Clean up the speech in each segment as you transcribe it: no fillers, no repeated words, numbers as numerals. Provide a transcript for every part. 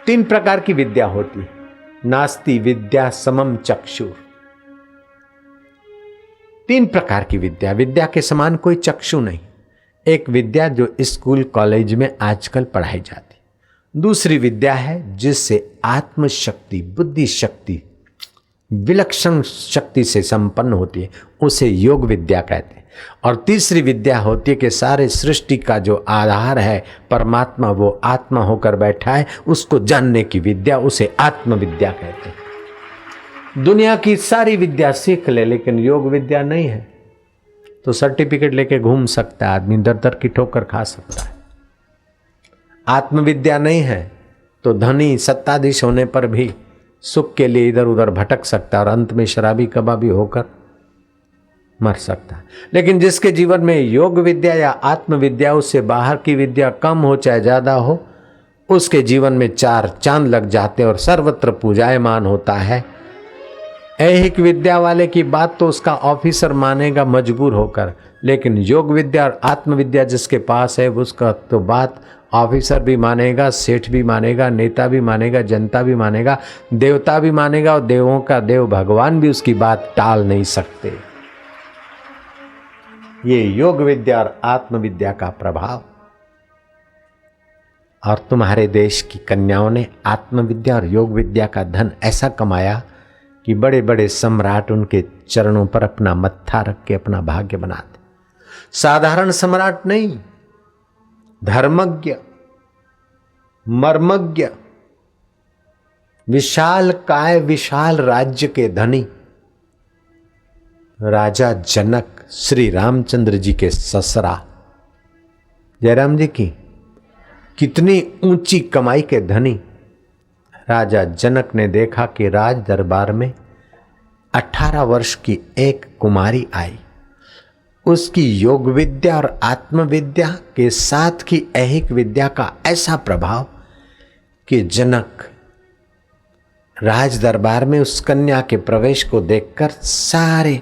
तीन प्रकार की विद्या होती है। नास्ति विद्या समम चक्षुर। तीन प्रकार की विद्या, विद्या के समान कोई चक्षु नहीं। एक विद्या जो स्कूल कॉलेज में आजकल पढ़ाई जाती, दूसरी विद्या है जिससे आत्मशक्ति, बुद्धि शक्ति, विलक्षण शक्ति से संपन्न होती है, उसे योग विद्या कहते हैं। और तीसरी विद्या होती है कि सारे सृष्टि का जो आधार है परमात्मा, वो आत्मा होकर बैठा है, उसको जानने की विद्या, उसे आत्मविद्या कहते हैं। दुनिया की सारी विद्या सीख ले लेकिन योग विद्या नहीं है तो सर्टिफिकेट लेके घूम सकता है आदमी, दर दर की ठोकर खा सकता है। आत्मविद्या नहीं है तो धनी सत्ताधीश होने पर भी सुख के लिए इधर उधर भटक सकता है और अंत में शराबी कबाबी होकर मर सकता है। लेकिन जिसके जीवन में योग विद्या या आत्मविद्या, उससे बाहर की विद्या कम हो चाहे ज्यादा हो, उसके जीवन में चार चांद लग जाते और सर्वत्र पूजायमान होता है। ऐहिक विद्या वाले की बात तो उसका ऑफिसर मानेगा मजबूर होकर, लेकिन योग विद्या और आत्मविद्या जिसके पास है उसका तो बात ऑफिसर भी मानेगा, सेठ भी मानेगा, नेता भी मानेगा, जनता भी मानेगा, देवता भी मानेगा और देवों का देव भगवान भी उसकी बात टाल नहीं सकते। ये योग विद्या और आत्मविद्या का प्रभाव। और तुम्हारे देश की कन्याओं ने आत्मविद्या और योग विद्या का धन ऐसा कमाया कि बड़े बड़े सम्राट उनके चरणों पर अपना मत्था रख के अपना भाग्य बनाते। साधारण सम्राट नहीं, धर्मज्ञ, मर्मज्ञ, विशाल काय विशाल राज्य के धनी राजा जनक, श्री रामचंद्र जी के ससरा जयराम जी की कितनी ऊंची कमाई के धनी राजा जनक ने देखा कि राज दरबार में 18 वर्ष की एक कुमारी आई। उसकी योग विद्या और आत्मविद्या के साथ की ऐहिक विद्या का ऐसा प्रभाव कि जनक राज दरबार में उस कन्या के प्रवेश को देखकर सारे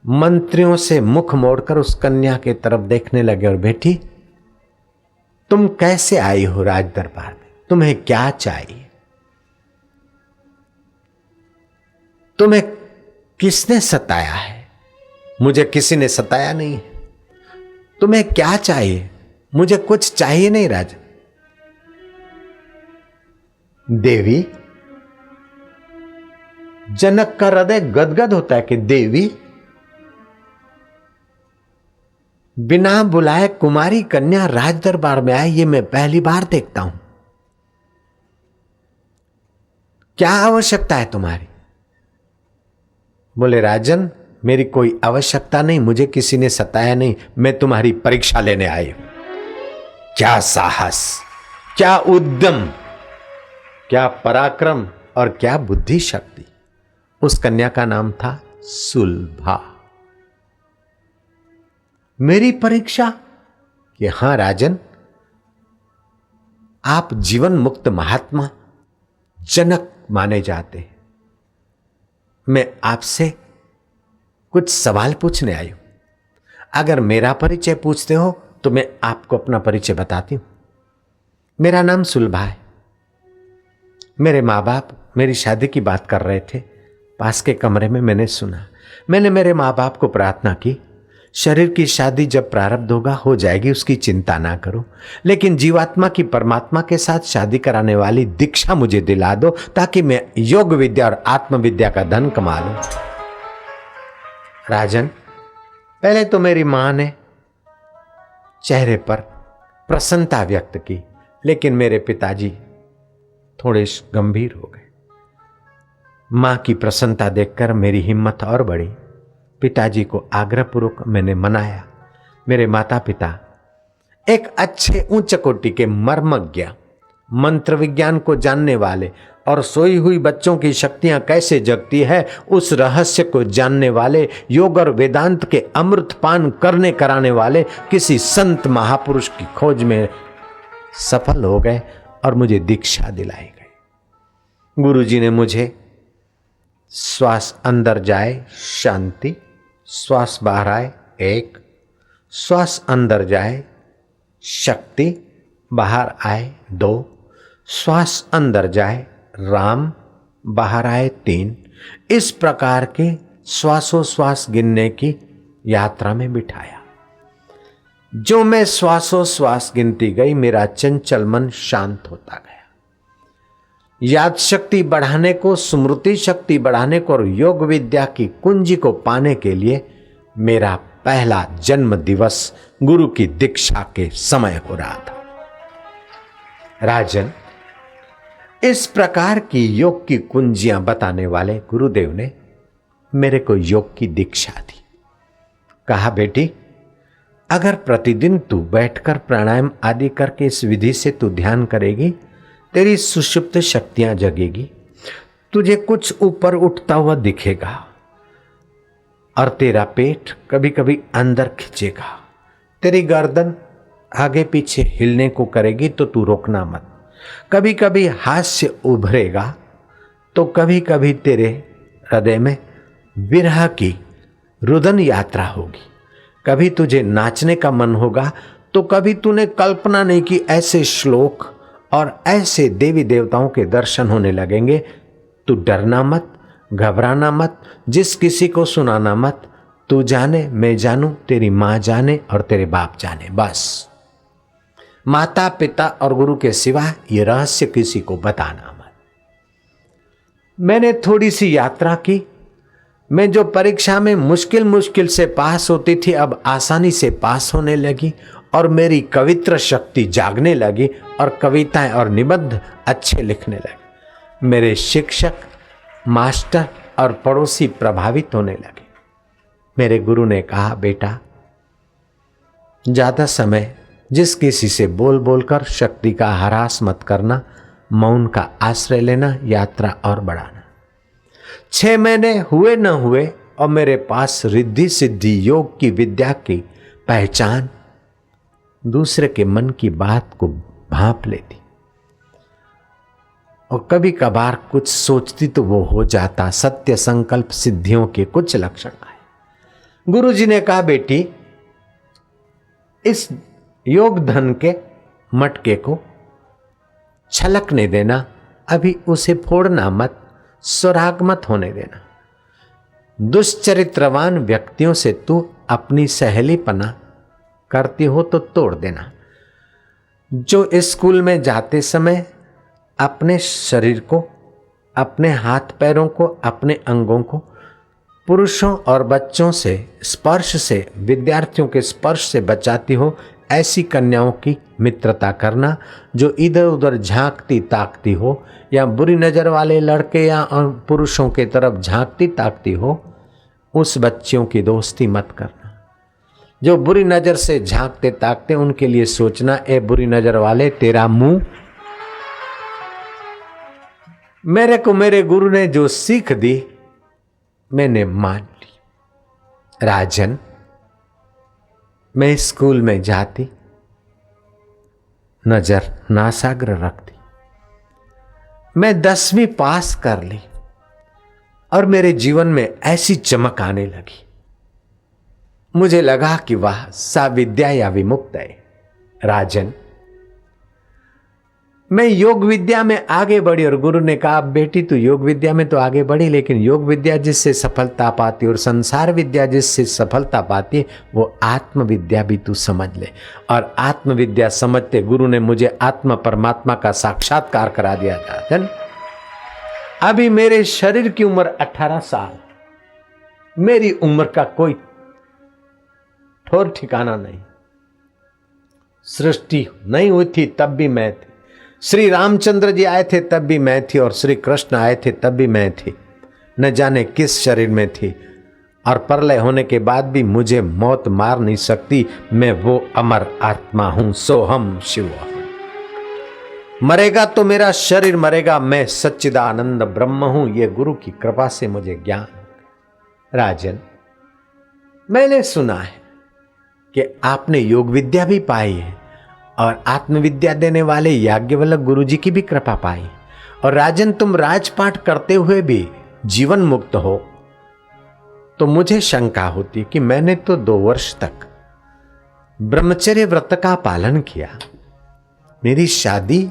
मंत्रियों से मुख मोड़कर उस कन्या के तरफ देखने लगे और बेटी, तुम कैसे आई हो राज दरबार में? तुम्हें क्या चाहिए? तुम्हें किसने सताया है? मुझे किसी ने सताया नहीं है। तुम्हें क्या चाहिए? मुझे कुछ चाहिए नहीं राजा। देवी, जनक का हृदय गदगद होता है कि देवी, बिना बुलाए कुमारी कन्या राज दरबार में आए, ये मैं पहली बार देखता हूं। क्या आवश्यकता है तुम्हारी? बोले राजन, मेरी कोई आवश्यकता नहीं, मुझे किसी ने सताया नहीं, मैं तुम्हारी परीक्षा लेने आई हूं। क्या साहस, क्या उद्यम, क्या पराक्रम और क्या बुद्धि शक्ति। उस कन्या का नाम था सुलभा। मेरी परीक्षा? कि हां राजन, आप जीवन मुक्त महात्मा जनक माने जाते हैं। मैं आपसे कुछ सवाल पूछने आई हूं। अगर मेरा परिचय पूछते हो तो मैं आपको अपना परिचय बताती हूं। मेरा नाम सुलभा है। मेरे माँ बाप मेरी शादी की बात कर रहे थे। पास के कमरे में मैंने सुना। मैंने मेरे माँ बाप को प्रार्थना की, शरीर की शादी जब प्रारब्ध होगा हो जाएगी, उसकी चिंता ना करो, लेकिन जीवात्मा की परमात्मा के साथ शादी कराने वाली दीक्षा मुझे दिला दो ताकि मैं योग विद्या और आत्मविद्या का धन कमा लूं। राजन, पहले तो मेरी मां ने चेहरे पर प्रसन्नता व्यक्त की, लेकिन मेरे पिताजी थोड़े गंभीर हो गए। मां की प्रसन्नता देखकर मेरी हिम्मत और बढ़ी। पिताजी को आग्रहपूर्वक मैंने मनाया। मेरे माता पिता एक अच्छे उच्च कोटि के मर्मज्ञ, मंत्र विज्ञान को जानने वाले और सोई हुई बच्चों की शक्तियां कैसे जगती है उस रहस्य को जानने वाले, योग और वेदांत के अमृत पान करने कराने वाले किसी संत महापुरुष की खोज में सफल हो गए और मुझे दीक्षा दिलाई गई। गुरुजी ने मुझे श्वास अंदर जाए शांति, श्वास बाहर आए एक, श्वास अंदर जाए शक्ति, बाहर आए 2, श्वास अंदर जाए राम, बाहर आए 3। इस प्रकार के श्वासोश्वास गिनने की यात्रा में बिठाया। जो मैं श्वासोश्वास गिनती गई, मेरा चंचल मन शांत होता गया। याद शक्ति बढ़ाने को, स्मृति शक्ति बढ़ाने को और योग विद्या की कुंजी को पाने के लिए मेरा पहला जन्म दिवस गुरु की दीक्षा के समय हो रहा था। राजन, इस प्रकार की योग की कुंजियां बताने वाले गुरुदेव ने मेरे को योग की दीक्षा दी। कहा, बेटी, अगर प्रतिदिन तू बैठकर प्राणायाम आदि करके इस विधि से तू ध्यान करेगी, तेरी सुषुप्त शक्तियां जगेगी, तुझे कुछ ऊपर उठता हुआ दिखेगा और तेरा पेट कभी कभी अंदर खिंचेगा, तेरी गर्दन आगे पीछे हिलने को करेगी तो तू रोकना मत। कभी कभी हास्य उभरेगा तो कभी कभी तेरे हृदय में विरह की रुदन यात्रा होगी। कभी तुझे नाचने का मन होगा तो कभी तूने कल्पना नहीं की ऐसे श्लोक और ऐसे देवी देवताओं के दर्शन होने लगेंगे। तू डरना मत, घबराना मत, जिस किसी को सुनाना मत। तू जाने, मैं जानूं, तेरी माँ जाने और तेरे बाप जाने, बस। माता पिता और गुरु के सिवा ये रहस्य किसी को बताना मत। मैंने थोड़ी सी यात्रा की। मैं जो परीक्षा में मुश्किल से पास होती थी, अब आसानी से पास होने लगी और मेरी कवित्र शक्ति जागने लगी और कविताएं और निबंध अच्छे लिखने लगे। मेरे शिक्षक, मास्टर और पड़ोसी प्रभावित होने लगे। मेरे गुरु ने कहा, बेटा, ज्यादा समय जिस किसी से बोल बोलकर शक्ति का ह्रास मत करना, मौन का आश्रय लेना, यात्रा और बढ़ाना। 6 महीने हुए न हुए और मेरे पास रिद्धि सिद्धि योग की विद्या की पहचान दूसरे के मन की बात को भांप लेती और कभी कभार कुछ सोचती तो वो हो जाता। सत्य संकल्प सिद्धियों के कुछ लक्षण आए। गुरुजी ने कहा, बेटी, इस योग धन के मटके को छलकने देना, अभी उसे फोड़ना मत, सुराग मत होने देना। दुष्चरित्रवान व्यक्तियों से तू अपनी सहेलीपना करती हो तो तोड़ देना। जो स्कूल में जाते समय अपने शरीर को, अपने हाथ पैरों को, अपने अंगों को पुरुषों और बच्चों से स्पर्श से, विद्यार्थियों के स्पर्श से बचाती हो, ऐसी कन्याओं की मित्रता करना। जो इधर उधर झांकती ताकती हो या बुरी नजर वाले लड़के या पुरुषों के तरफ झांकती ताकती हो, उस बच्चियों की दोस्ती मत करना। जो बुरी नजर से झांकते ताकते, उनके लिए सोचना, ए बुरी नजर वाले, तेरा मुंह। मेरे को मेरे गुरु ने जो सीख दी मैंने मान ली। राजन, मैं स्कूल में जाती, नजर नासाग्र रखती। मैं 10वीं पास कर ली और मेरे जीवन में ऐसी चमक आने लगी। मुझे लगा कि वाह, सा विद्या या विमुक्त है। राजन, मैं योग विद्या में आगे बढ़ी और गुरु ने कहा, बेटी, तू योग विद्या में तो आगे बढ़ी, लेकिन योग विद्या जिससे सफलता पाती और संसार विद्या जिससे सफलता पाती है, वो आत्म विद्या भी तू समझ ले। और आत्म विद्या समझते गुरु ने मुझे आत्मा परमात्मा का साक्षात्कार करा दिया था। अभी मेरे शरीर की उम्र 18 साल, मेरी उम्र का कोई ठोर ठिकाना नहीं। सृष्टि नहीं हुई थी तब भी मैं थी, श्री रामचंद्र जी आए थे तब भी मैं थी, और श्री कृष्ण आए थे तब भी मैं थी। न जाने किस शरीर में थी, और प्रलय होने के बाद भी मुझे मौत मार नहीं सकती। मैं वो अमर आत्मा हूं, सोहम शिव। मरेगा तो मेरा शरीर मरेगा, मैं सच्चिदानंद ब्रह्म हूं। ये गुरु की कृपा से मुझे ज्ञान। राजन, मैंने सुना है कि आपने योग विद्या भी पाई है और आत्मविद्या देने वाले याज्ञवल्क्य गुरु जी की भी कृपा पाई। और राजन, तुम राजपाट करते हुए भी जीवन मुक्त हो, तो मुझे शंका होती कि मैंने तो 2 वर्ष तक ब्रह्मचर्य व्रत का पालन किया, मेरी शादी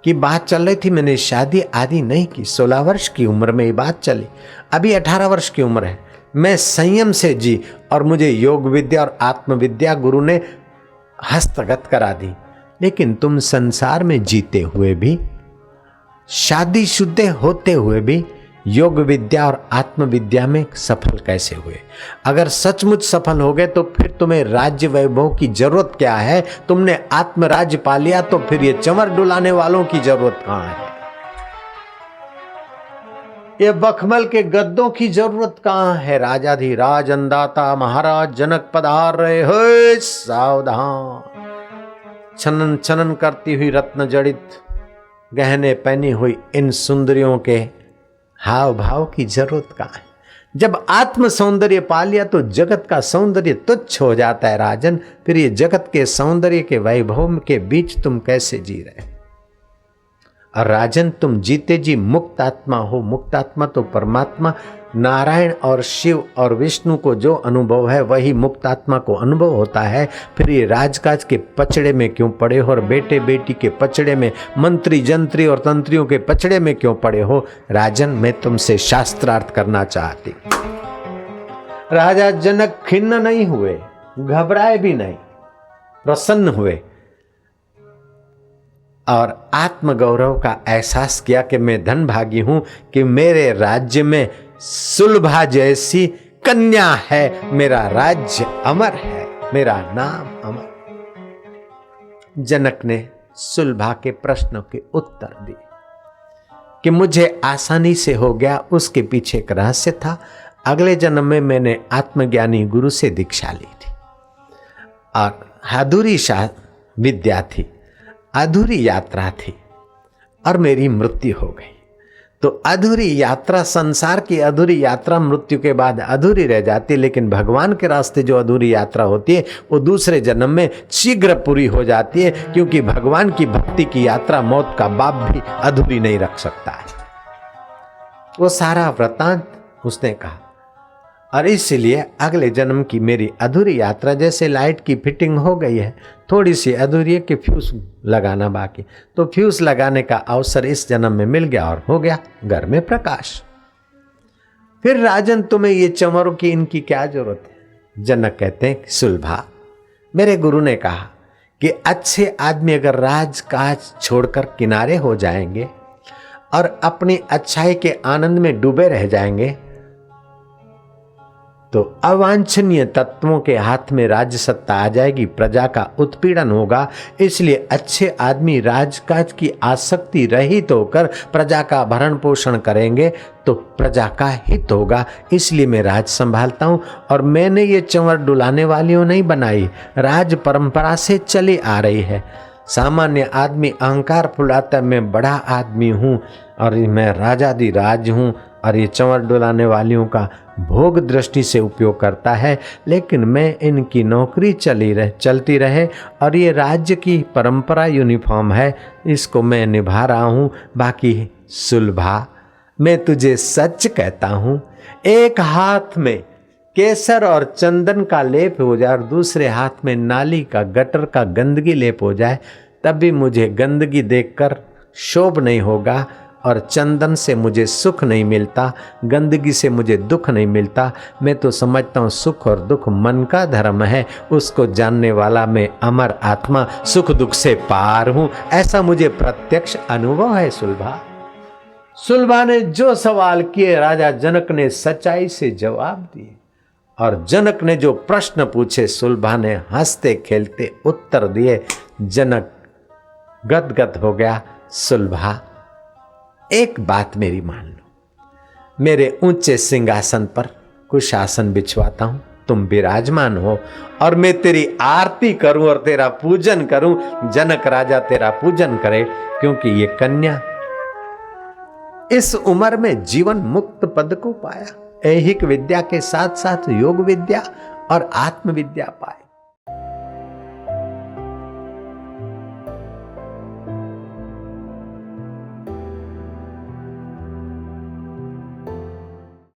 की बात चल रही थी, मैंने शादी आदि नहीं की। 16 वर्ष की उम्र में ये बात चली, अभी 18 वर्ष की उम्र है। मैं संयम से जी और मुझे योग विद्या और आत्मविद्या गुरु ने हस्तगत करा दी। लेकिन तुम संसार में जीते हुए भी, शादीशुदा होते हुए भी योग विद्या और आत्मविद्या में सफल कैसे हुए? अगर सचमुच सफल हो गए तो फिर तुम्हें राज्य वैभव की जरूरत क्या है? तुमने आत्मराज्य पा लिया तो फिर ये चंवर डुलाने वालों की जरूरत कहां है? ये बखमल के गद्दों की जरूरत कहां है? राजाधिराज अन्नदाता महाराज जनक पधार रहे हो, सावधान। छनन छनन करती हुई रत्न जड़ित गहने पहनी हुई इन सुंदरियों के हाव भाव की जरूरत कहां है? जब आत्म सौंदर्य पा लिया तो जगत का सौंदर्य तुच्छ हो जाता है राजन। फिर ये जगत के सौंदर्य के वैभव के बीच तुम कैसे जी रहे? और राजन, तुम जीते जी मुक्त आत्मा हो। मुक्त आत्मा तो परमात्मा नारायण और शिव और विष्णु को जो अनुभव है वही मुक्त आत्मा को अनुभव होता है। फिर ये राजकाज के पचड़े में क्यों पड़े हो और बेटे बेटी के पचड़े में, मंत्री जंत्री और तंत्रियों के पचड़े में क्यों पड़े हो? राजन, मैं तुमसे शास्त्रार्थ करना चाहती। राजा जनक खिन्न नहीं हुए, घबराए भी नहीं, प्रसन्न हुए और आत्मगौरव का एहसास किया कि मैं धनभागी हूं कि मेरे राज्य में सुलभा जैसी कन्या है। मेरा राज्य अमर है, मेरा नाम अमर। जनक ने सुलभा के प्रश्नों के उत्तर दिए कि मुझे आसानी से हो गया, उसके पीछे एक रहस्य था। अगले जन्म में मैंने आत्मज्ञानी गुरु से दीक्षा ली थी और अधूरी विद्या थी, अधूरी यात्रा थी और मेरी मृत्यु हो गई। तो अधूरी यात्रा, संसार की अधूरी यात्रा मृत्यु के बाद अधूरी रह जाती, लेकिन भगवान के रास्ते जो अधूरी यात्रा होती है वो दूसरे जन्म में शीघ्र पूरी हो जाती है, क्योंकि भगवान की भक्ति की यात्रा मौत का बाप भी अधूरी नहीं रख सकता है। वो सारा वृतांत उसने कहा और इसलिए अगले जन्म की मेरी अधूरी यात्रा, जैसे लाइट की फिटिंग हो गई है, थोड़ी सी अधूरी है कि फ्यूज लगाना बाकी, तो फ्यूज लगाने का अवसर इस जन्म में मिल गया और हो गया घर में प्रकाश। फिर राजन, तुम्हें ये चंवरों की इनकी क्या जरूरत है? जनक कहते हैं, सुलभा, मेरे गुरु ने कहा कि अच्छे आदमी अगर राजकाज छोड़कर किनारे हो जाएंगे और अपनी अच्छाई के आनंद में डूबे रह जाएंगे तो अवांछनीय तत्वों के हाथ में राज्य सत्ता आ जाएगी, प्रजा का उत्पीड़न होगा। इसलिए अच्छे आदमी राजकाज की आसक्ति रहित होकर प्रजा का भरण पोषण करेंगे तो प्रजा का हित होगा। इसलिए मैं राज संभालता हूं और मैंने ये चंवर डुलाने वालियों नहीं बनाई, राज परंपरा से चली आ रही है। सामान्य आदमी अहंकार फुलाता, मैं बड़ा आदमी हूं और मैं राजाधिराज हूं और ये चंवर डुलाने वालियों का भोग दृष्टि से उपयोग करता है। लेकिन मैं इनकी नौकरी चलती रहे और ये राज्य की परंपरा यूनिफॉर्म है, इसको मैं निभा रहा हूँ। बाकी सुलभा, मैं तुझे सच कहता हूँ, एक हाथ में केसर और चंदन का लेप हो जाए और दूसरे हाथ में नाली का, गटर का गंदगी लेप हो जाए, तब भी मुझे गंदगी देखकर शोभ नहीं होगा और चंदन से मुझे सुख नहीं मिलता, गंदगी से मुझे दुख नहीं मिलता। मैं तो समझता हूँ सुख और दुख मन का धर्म है, उसको जानने वाला मैं अमर आत्मा सुख दुख से पार हूँ, ऐसा मुझे प्रत्यक्ष अनुभव है। सुलभा ने जो सवाल किए राजा जनक ने सच्चाई से जवाब दिए और जनक ने जो प्रश्न पूछे सुलभा ने हंसते खेलते उत्तर दिए। जनक गदगद हो गया। सुलभा, एक बात मेरी मान लो, मेरे ऊंचे सिंहासन पर कुशासन बिछवाता हूं, तुम विराजमान हो और मैं तेरी आरती करूं और तेरा पूजन करूं, जनक राजा तेरा पूजन करे, क्योंकि ये कन्या इस उम्र में जीवन मुक्त पद को पाया, ऐहिक विद्या के साथ साथ योग विद्या और आत्म विद्या पाए।